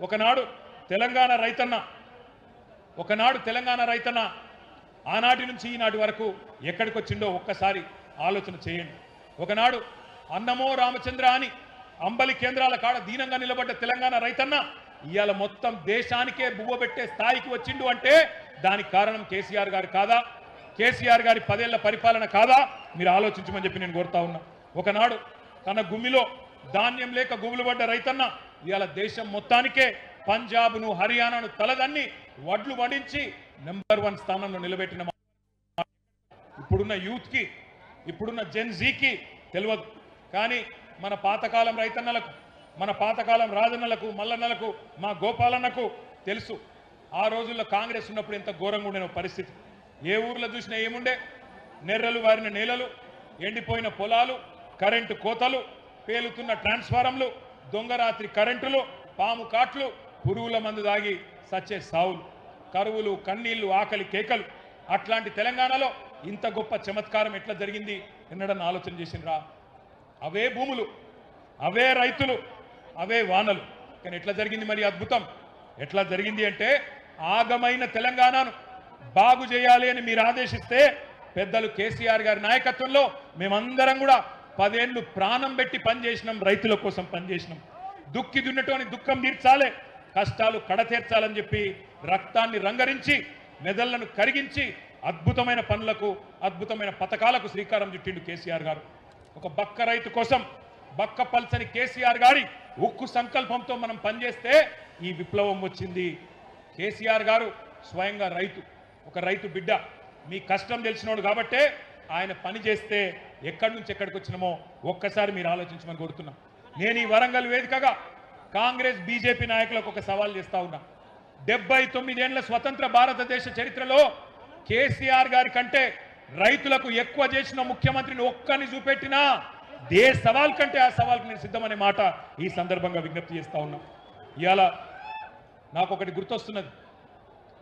ఒకనాడు తెలంగాణ రైతన్న ఆనాటి నుంచి ఈనాటి వరకు ఎక్కడికి వచ్చిండో ఒక్కసారి ఆలోచన చేయండి. ఒకనాడు అన్నమో రామచంద్ర అని అంబలి కేంద్రాల కాడ దీనంగా నిలబడ్డ తెలంగాణ రైతన్న ఇవాళ మొత్తం దేశానికే బువ్వబెట్టే స్థాయికి వచ్చిండు అంటే దానికి కారణం కేసీఆర్ గారు కాదా? కేసీఆర్ గారి 10 ఏళ్ల పరిపాలన కాదా? మీరు ఆలోచించమని చెప్పి నేను కోరుతా ఉన్నా. ఒకనాడు తన గుమ్మిలో ధాన్యం లేక గుబులు పడ్డ రైతన్న ఇవాళ దేశం మొత్తానికే పంజాబ్ను హర్యానాను తలదన్ని వడ్లు వడించి నెంబర్ 1 స్థానంలో నిలబెట్టిన ఇప్పుడున్న యూత్కి, ఇప్పుడున్న జెన్జీకి తెలియదు. కానీ మన పాతకాలం రైతన్నలకు, మన పాతకాలం రాజన్నలకు, మల్లన్నలకు, మా గోపాలన్నకు తెలుసు. ఆ రోజుల్లో కాంగ్రెస్ ఉన్నప్పుడు ఎంత ఘోరంగా ఉండే పరిస్థితి. ఏ ఊర్లో చూసినా ఏముండే? నెర్రలు వారిన నేలలు, ఎండిపోయిన పొలాలు, కరెంటు కోతలు, పేలుతున్న ట్రాన్స్ఫారంలు, దొంగరాత్రి కరెంటులు, పాము కాట్లు, పురుగుల మందు దాగి సచ్చే సావులు, కరువులు, కన్నీళ్లు, ఆకలి కేకలు. అట్లాంటి తెలంగాణలో ఇంత గొప్ప చమత్కారం ఎట్లా జరిగింది ఎన్నడన్నా ఆలోచన చేసినరా? అవే భూములు, అవే రైతులు, అవే వానలు. కానీ ఎట్లా జరిగింది మరి అద్భుతం? ఎట్లా జరిగింది అంటే ఆగమైన తెలంగాణను బాగు చేయాలి అని మీరు ఆదేశిస్తే పెద్దలు కేసీఆర్ గారి నాయకత్వంలో మేమందరం కూడా 10 ఏళ్ళు ప్రాణం పెట్టి పనిచేసినాం, రైతుల కోసం పనిచేసినాం. దుక్కి దున్నటోని దుఃఖం తీర్చాలి, కష్టాలు కడతీర్చాలని చెప్పి రక్తాన్ని రంగరించి మెదళ్లను కరిగించి అద్భుతమైన పనులకు, అద్భుతమైన పథకాలకు శ్రీకారం చుట్టిండు కేసీఆర్ గారు. ఒక బక్క రైతు కోసం బక్క పల్సని కేసీఆర్ గారి ఉక్కు సంకల్పంతో మనం పనిచేస్తే ఈ విప్లవం వచ్చింది. కేసీఆర్ గారు స్వయంగా రైతు, ఒక రైతు బిడ్డ, మీ కష్టం తెలిసినోడు కాబట్టే ఆయన పని చేస్తే ఎక్కడి నుంచి ఎక్కడికి వచ్చినామో ఒక్కసారి మీరు ఆలోచించమని కోరుతున్నాం. నేను ఈ వరంగల్ వేదికగా కాంగ్రెస్ బీజేపీ నాయకులకు ఒక సవాల్ చేస్తా ఉన్నా. 79 ఏళ్ల స్వతంత్ర భారతదేశ చరిత్రలో కేసీఆర్ గారి కంటే రైతులకు ఎక్కువ చేసిన ముఖ్యమంత్రిని ఒక్కని చూపెట్టినా ఏ సవాల్ కంటే ఆ సవాల్కి నేను సిద్ధమనే మాట ఈ సందర్భంగా విజ్ఞప్తి చేస్తా ఉన్నా. ఇవాళ నాకు ఒకటి గుర్తొస్తున్నది.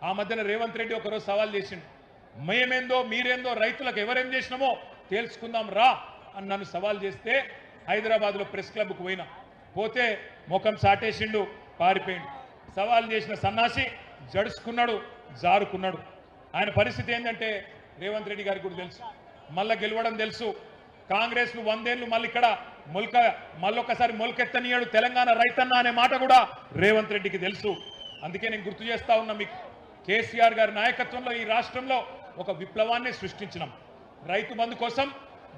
ఆ మధ్యన రేవంత్ రెడ్డి ఒకరోజు సవాల్ చేసిండు. మేమేందో మీరేందో రైతులకు ఎవరేం చేసినామో తెలుసుకుందాం రా అని నన్ను సవాల్ చేస్తే హైదరాబాద్లో ప్రెస్ క్లబ్కు పోతే ముఖం సాటేసిండు, పారిపోయిండు. సవాల్ చేసిన సన్నాసి జడుచుకున్నాడు, జారుకున్నాడు. ఆయన పరిస్థితి ఏంటంటే రేవంత్ రెడ్డి గారికి కూడా తెలుసు, మళ్ళా గెలవడం తెలుసు. కాంగ్రెస్ను 100 ఏళ్ళు మళ్ళీ ఇక్కడ మళ్ళొక్కసారి మొలకెత్తనీయడు తెలంగాణ రైతన్న అనే మాట కూడా రేవంత్ రెడ్డికి తెలుసు. అందుకే నేను గుర్తు చేస్తా ఉన్నా మీకు, కేసీఆర్ గారి నాయకత్వంలో ఈ రాష్ట్రంలో ఒక విప్లవాన్ని సృష్టించినాం. రైతు బంధు కోసం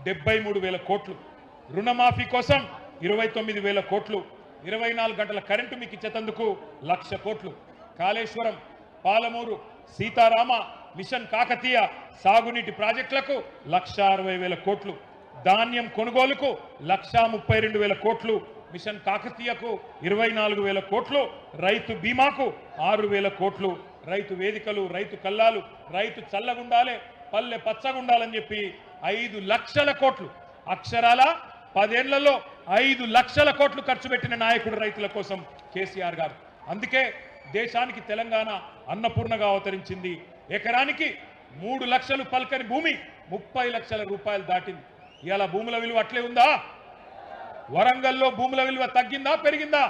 73,000 కోట్లు, రుణమాఫీ కోసం 29,000 కోట్లు, 24 గంటల కరెంటు మీకు ఇచ్చేందుకు 1,00,000 కోట్లు, కాళేశ్వరం, పాలమూరు, సీతారామ, మిషన్ కాకతీయ సాగునీటి ప్రాజెక్టులకు 1,60,000 కోట్లు, ధాన్యం కొనుగోలుకు 1,32,000 కోట్లు, మిషన్ కాకతీయకు 24,000 కోట్లు, రైతు బీమాకు 6,000 కోట్లు, రైతు వేదికలు, రైతు కల్లాలు, రైతు చల్లగుండాలే, పల్లె పచ్చగుండాలని చెప్పి 5 లక్షల కోట్లు, అక్షరాల 10 ఏళ్లలో 5 లక్షల కోట్లు ఖర్చు పెట్టిన నాయకుడు రైతుల కోసం కేసీఆర్ గారు. అందుకే దేశానికి తెలంగాణ అన్నపూర్ణగా అవతరించింది. ఎకరానికి 3 లక్షలు పల్కని భూమి 30 లక్షల రూపాయలు దాటింది. ఇవాళ భూముల విలువ అట్లే ఉందా? వరంగల్లో భూముల విలువ తగ్గిందా, పెరిగిందా?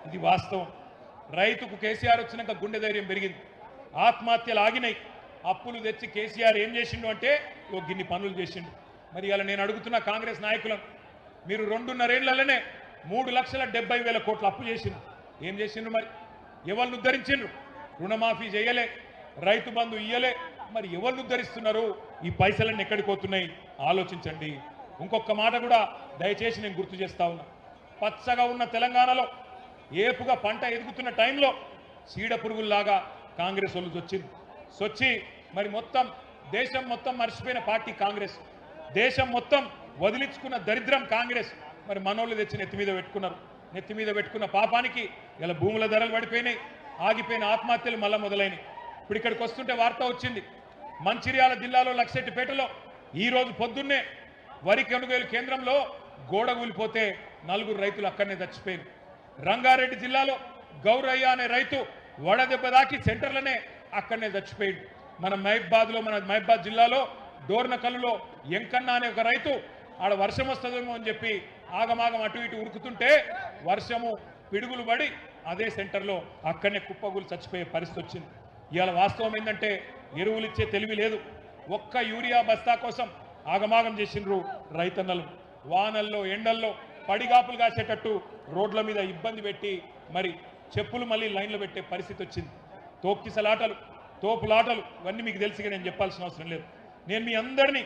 ఇది వాస్తవం. రైతుకు కేసీఆర్ వచ్చినాక గుండె ధైర్యం పెరిగింది, ఆత్మహత్యలు ఆగినాయి. అప్పులు తెచ్చి కేసీఆర్ ఏం చేసిండు అంటే గిన్ని పనులు చేసిండు. మరి ఇలా నేను అడుగుతున్న కాంగ్రెస్ నాయకులను, మీరు 2.5 ఏళ్లలోనే 3,70,000 కోట్లు అప్పు చేసిండ్రు. ఏం చేసిండ్రు? మరి ఎవరిని ఉద్ధరించిండ్రు? రుణమాఫీ చేయలే, రైతు బంధు ఇయ్యలే. మరి ఎవరిని ఉద్ధరిస్తున్నారు? ఈ పైసలన్నీ ఎక్కడికి పోతున్నాయి? ఆలోచించండి. ఇంకొక మాట కూడా దయచేసి నేను గుర్తు చేస్తా ఉన్నా. పచ్చగా ఉన్న తెలంగాణలో ఏపుగా పంట ఎదుగుతున్న టైంలో చీడ పురుగుల్లాగా కాంగ్రెస్ వాళ్ళు సొచ్చి మరి మొత్తం దేశం మొత్తం మర్చిపోయిన పార్టీ కాంగ్రెస్, దేశం మొత్తం వదిలించుకున్న దరిద్రం కాంగ్రెస్. మరి మనోళ్ళు తెచ్చి నెత్తి మీద పెట్టుకున్న పాపానికి ఇలా భూముల ధరలు పడిపోయినాయి, ఆగిపోయిన ఆత్మహత్యలు మళ్ళా మొదలైనవి. ఇప్పుడు ఇక్కడికి వస్తుంటే వార్త వచ్చింది, మంచిర్యాల జిల్లాలో లక్షెట్టిపేటలో ఈరోజు పొద్దున్నే వరి కొనుగోలు కేంద్రంలో గోడ కూలిపోతే 4 రైతులు అక్కడనే చచ్చిపోయారు. రంగారెడ్డి జిల్లాలో గౌరయ్య అనే రైతు వడదెబ్బ దాకి సెంటర్లనే అక్కడనే చచ్చిపోయాడు. మన మహబాద్ జిల్లాలో డోర్నకల్లులో ఎంకన్న అనే ఒక రైతు ఆడ వర్షం వస్తుందేమో అని చెప్పి ఆగమాగం అటు ఇటు ఉరుకుతుంటే వర్షము పిడుగులు పడి అదే సెంటర్లో అక్కడనే కుప్పగులు చచ్చిపోయే పరిస్థితి వచ్చింది. ఇవాళ వాస్తవం ఏంటంటే ఎరువులు ఇచ్చే తెలివి లేదు. ఒక్క యూరియా బస్తా కోసం ఆగమాగం చేసిండ్రు రైతన్నలు. వానల్లో ఎండల్లో పడిగాపులు కాసేటట్టు రోడ్ల మీద ఇబ్బంది పెట్టి మరి చెప్పులు మళ్ళీ లైన్లో పెట్టే పరిస్థితి వచ్చింది. తోపులాటలు ఇవన్నీ మీకు తెలిసిగా నేను చెప్పాల్సిన అవసరం లేదు. నేను మీ అందరినీ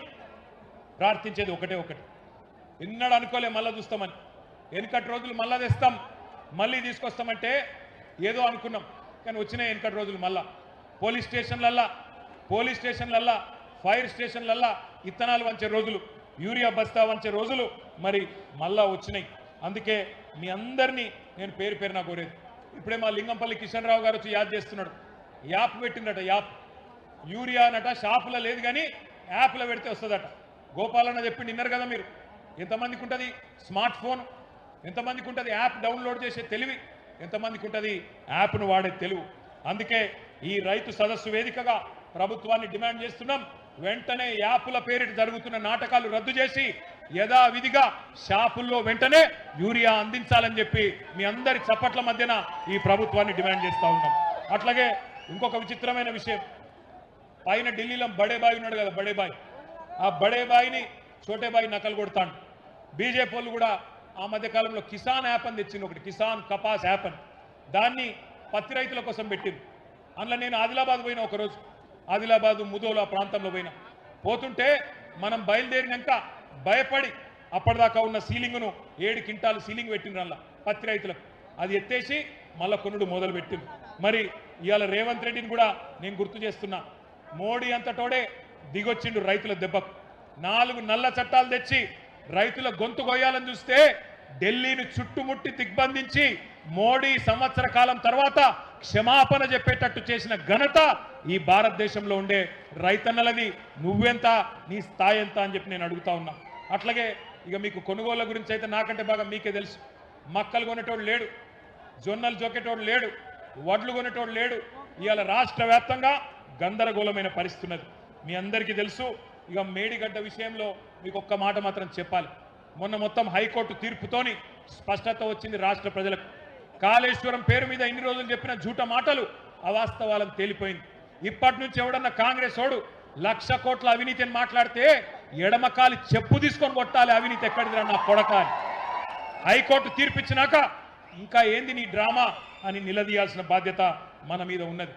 ప్రార్థించేది ఒకటే, ఎన్నడూ అనుకోలే మళ్ళా చూస్తామని. వెనుకటి రోజులు మళ్ళా తెస్తాం, మళ్ళీ తీసుకొస్తామంటే ఏదో అనుకున్నాం, కానీ వచ్చినాయి వెనుకటి రోజులు. మళ్ళా పోలీస్ స్టేషన్లల్లా ఫైర్ స్టేషన్లల్లా ఇత్తనాలు వంచే రోజులు, యూరియా బస్తా వంచే రోజులు మరి మళ్ళా వచ్చినాయి. అందుకే మీ అందరినీ నేను పేరు పేరున కోరేది. ఇప్పుడే మా లింగంపల్లి కిషన్ రావు గారు వచ్చి యాద్ చేస్తున్నాడు. యాప్ పెట్టిందట, యాప్ యూరియా అనట షాపులో లేదు కానీ యాప్లో పెడితే వస్తుందట. గోపాలన్న చెప్పి నిన్నారు కదా మీరు. ఎంతమందికి ఉంటుంది స్మార్ట్ ఫోన్, ఎంతమందికి ఉంటుంది యాప్ డౌన్లోడ్ చేసే తెలివి, ఎంతమందికి ఉంటుంది యాప్ను వాడే తెలివి. అందుకే ఈ రైతు సదస్సు వేదికగా ప్రభుత్వాన్ని డిమాండ్ చేస్తున్నాం. వెంటనే యాపుల పేరిట జరుగుతున్న నాటకాలు రద్దు చేసి యథావిధిగా షాపుల్లో వెంటనే యూరియా అందించాలని చెప్పి మీ అందరి చప్పట్ల మధ్యన ఈ ప్రభుత్వాన్ని డిమాండ్ చేస్తూ ఉన్నాం. అట్లాగే ఇంకొక విచిత్రమైన విషయం, పైన ఢిల్లీలో బడేబాయి ఉన్నాడు కదా, ఆ బడేబాయిని చోటేబాయి నకలు కొడతాడు. బీజేపీ వాళ్ళు కూడా ఆ మధ్యకాలంలో కిసాన్ యాప్ అని తెచ్చింది ఒకటి, కిసాన్ కపాస్ యాప్ అని. దాన్ని పత్తి రైతుల కోసం పెట్టింది. అందులో నేను ఆదిలాబాద్ పోయినా ఒకరోజు, ఆదిలాబాదు ముదోలు ఆ ప్రాంతంలో పోతుంటే మనం బయలుదేరినాక భయపడి అప్పటిదాకా ఉన్న సీలింగ్ను 7 క్వింటాలు సీలింగ్ పెట్టిండ్రు అందులో పత్తి రైతులకు. అది ఎత్తేసి మళ్ళా కొనుడు మొదలు పెట్టింది. మరి ఇవాళ రేవంత్ రెడ్డిని కూడా నేను గుర్తు చేస్తున్నా. మోడీ అంతటోడే దిగొచ్చిండు రైతుల దెబ్బకు. 4 నల్ల చట్టాలు తెచ్చి రైతుల గొంతు కొయ్యాలని చూస్తే ఢిల్లీని చుట్టుముట్టి దిగ్బంధించి మోడీ సంవత్సర కాలం తర్వాత క్షమాపణ చెప్పేటట్టు చేసిన ఘనత ఈ భారతదేశంలో ఉండే రైతన్నలది. నువ్వెంత, నీ స్థాయి ఎంత అని చెప్పి నేను అడుగుతా ఉన్నా. అట్లాగే ఇక మీకు కొనుగోళ్ల గురించి అయితే నాకంటే బాగా మీకే తెలుసు. మక్కలు కొనేటోడు లేడు, జొన్నలు జొక్కేటోడు లేడు, వడ్లు కొనేటోడు లేడు. ఇవాళ రాష్ట్ర వ్యాప్తంగా గందరగోళమైన పరిస్థితి ఉన్నది. మీ అందరికీ తెలుసు. ఇక మేడిగడ్డ విషయంలో మీకు ఒక్క మాట మాత్రం చెప్పాలి. మొన్న మొత్తం హైకోర్టు తీర్పుతోని స్పష్టత వచ్చింది రాష్ట్ర ప్రజలకు. కాళేశ్వరం పేరు మీద ఇన్ని రోజులు చెప్పిన జూట మాటలు అవాస్తవాలను తేలిపోయింది. ఇప్పటి నుంచి ఎవడన్నా కాంగ్రెస్ ఓడు 1,00,000 కోట్ల అవినీతి అని మాట్లాడితే ఎడమకాలి చెప్పు తీసుకొని కొట్టాలి. అవినీతి ఎక్కడిదిరా నా కొడక అని. హైకోర్టు తీర్పిచ్చినాక ఇంకా ఏంది నీ డ్రామా అని నిలదీయాల్సిన బాధ్యత మన మీద ఉన్నది.